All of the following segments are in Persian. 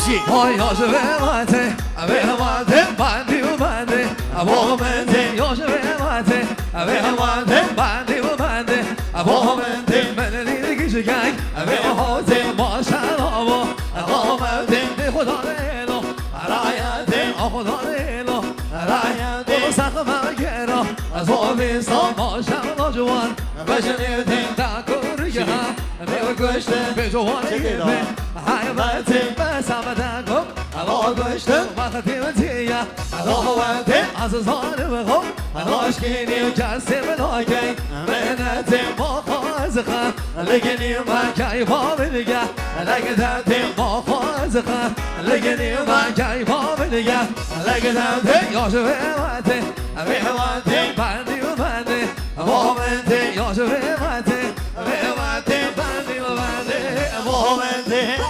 بشي يا شباباتي أبيهماتي باندي وباندي أبوهم انتي يا شباباتي أبيهماتي باندي وباندي أبوهم انتي من اللي لقي شقاق أبيهماتي ما شاء الله أبوهم انتي خدا ليلو راياتي خدا ليلو راياتي وساق مكيرو أصوبي صوب ما شاء الله جوان بشنيتي تاكل رجها نيوكوشتي بجواني هاي باتي بس عمدانكم الله قشتم ما ختيمتية الله وانتي عزيزان بخم الله اشكيني وجاسي من هاكي منتي مخازخة لقني ما كايفا بلقى لقدامتي مخازخة لقني ما كايفا بلقى لقدامتي يا شبيباتي أبيهواتي باندي وباندي مؤمنتي يا شبيباتي أبيهواتي باندي وباندي مؤمنتي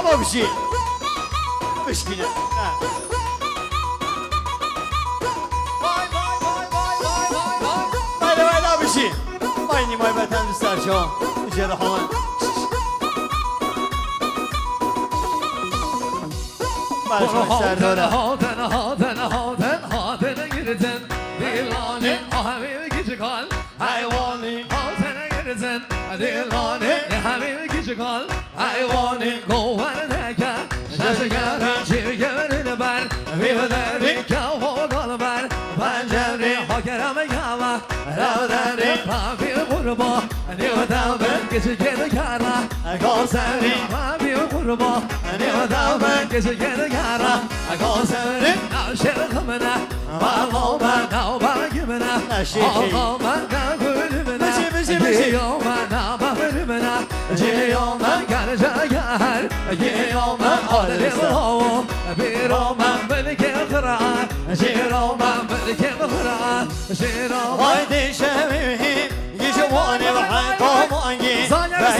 ما بشي مشكلة لا بشي مايني ماي باتن بستار شو بشي رحمن هاتن گرتن دیلانی همه کشکال حیوانی هاتن گرتن دیلانی همه کشکال حیوانی گوهر نکن ششگرم چیگرین بر بیودری کهوگال بر پنجری حاکرم گاوا رودری پاپی قربا نیودم کشکر کارا گوسری پاپی قربا نیودم کشکر کارا گوسری ناشر خمنا بالو بنا باگمنا آقا من گلمنا جیو من بفرمنا جیو من گرجگر جیو من آدلو بیرو من ملک قرآن جیرو من ملک قرآن جیرو هایدی شمیمیم یجوانی وحد مانگی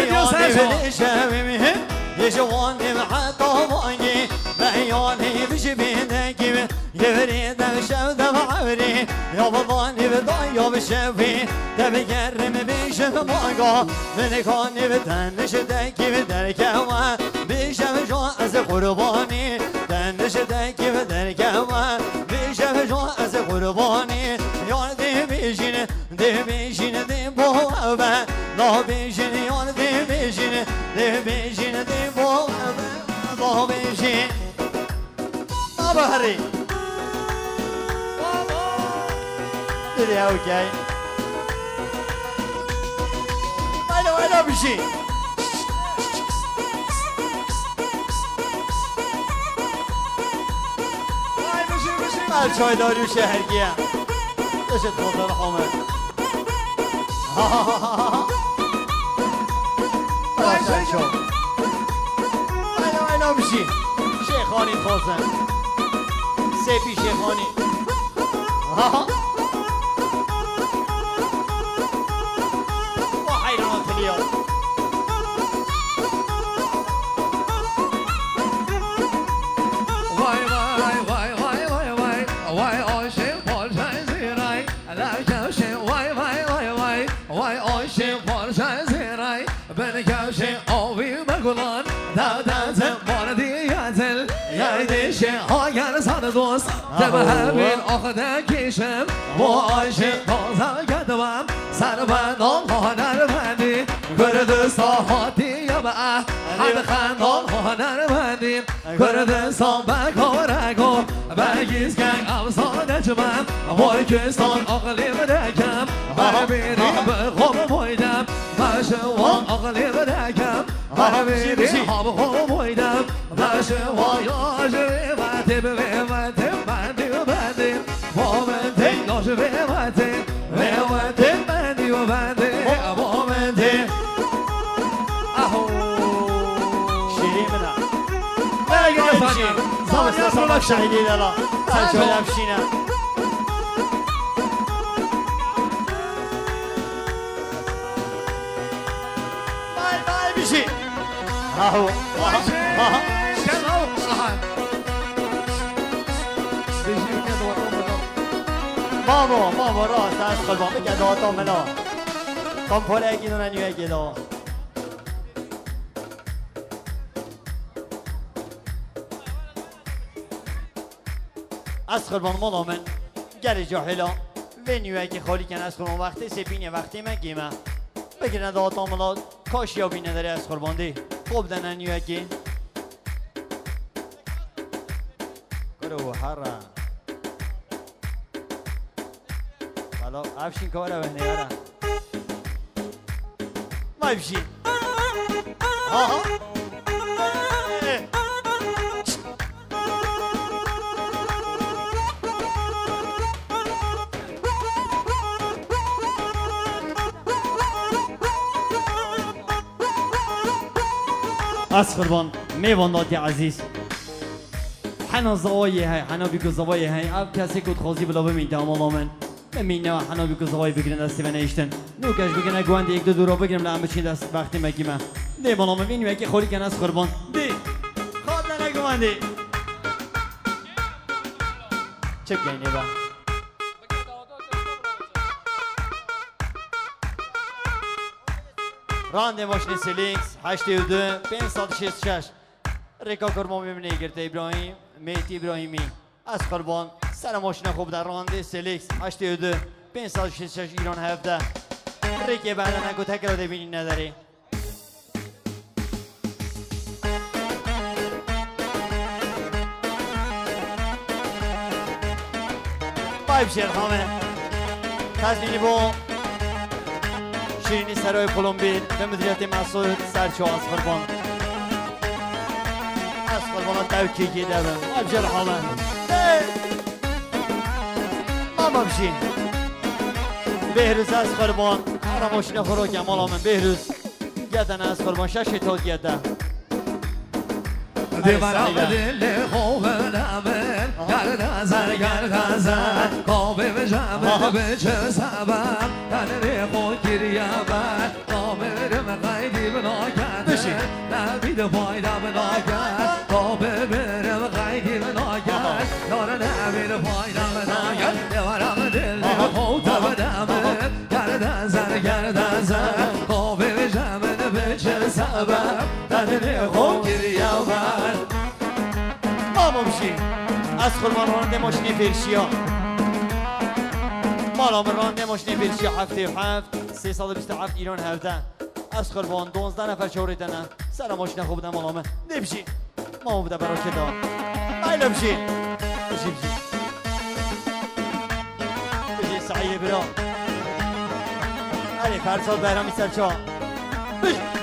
بیانی شمیمیم یجوانی وحد مانگی بیانی بجبینگی يفريد الشوذ معوري يا بضاني بضايا بشوي تبي قرم بيشف موقع من كوني بتنش داكي بدركوا بيشف جواز قرباني تنش داكي بدركوا بيشف جواز قرباني يا دي بيجين دي بوابا لا بيجين يا دي بيجين دي بوابا لا بيجين ما بهري يا اوكي انا بشي مال شوي دوري وشهرقية ايش تفضل حمد انا بشي شيخاني خوزن سيفي شيخاني هاگر سال دوست دم همین آخده کشم با عاشق تازه گدوم سر بندان هنر بندی کردستان هاتی یا به حد خندان هنر بندیم کردستان بکارگو برگیز کنگ افسانه چمم مایکستان آقلی بدکم برمیری به خوب بایدم بشوان آقلی بدکم برمیری خوب بایدم بشوان یا جویمتی بویمتی بندی و بندی بامنتی یا جویمتی بویمتی بندی و بندی بامنتی شیرین منه بگه زمان سلام شهیدی دلا سنچه لبشینه بای بشی هاهو ماما راست از خلبان بگه داتا ملا کام پوله اگیدو ننیو اگیدو از قربان مالا من گل جاهلا و نیوه که خالی کن از قربان وقتی سپینه وقتی من گیمه بگیرن داتا مالا کاش یا بینه داره از قربان دی خوب دنن نیوه که کرو هره حالا افشین که وره بهنه یاره ما افشین آها از قربان میوان دادی عزیز حنا زوایی های حنا بیکو زوایی های اب کسی کد خوزی بلا بمین دام الله من بمین نه حنا بیکو زوایی بگیرن دستی و نیشتن نوکش بگن گوند یک دو دورا بگیرم لعم بچین دست وقتی مگیمه دی بالا من بینیم که خوری کن از قربان دی خواد نه گوندی چه کنی با رانده ماشین سلیکس 82 566 ریکا کرما میبینه گرته ابراهیم میتی ابراهیمی از قربان سر ماشین خوب در رانده سلیکس 82 566 ایران 17 ریکی بعدا نگو تکر رو بینی نداری بایب شیرخامه تزمینی با شیرینی سرای کلمبی به مدیریت مسعود سرچو از قربان از قربان دوکی که دارم ابجر حالا ما بمشین بهروز از قربان هر ماشین خورو کمال آمن بهروز گدن از قربان شش تا گده دیوارم دل خوب نمن گرد زر گرد زر قابه به جمع به چه سبب تنه خود گریم قابه برم قیدی بنا کرد نبید فایده بنا کرد قابه برم قیدی بنا کرد داره نبید فایده بنا کرد دیوارم دل خوب نمن گرد زر قابه به جمع به چه سبب تنه خود گریم ما بمشی از قربان راننده ماشینی فرشیا مالا من راننده ماشینی فرشیا 77 327 ایران 17 از قربان 12 نفر شوریدنه سر ماشین خوب بودن مالا من نبشی ما بوده برای که دار بایل بشی بشی سعیه برا علی فرسال بهرامی سرچا بشی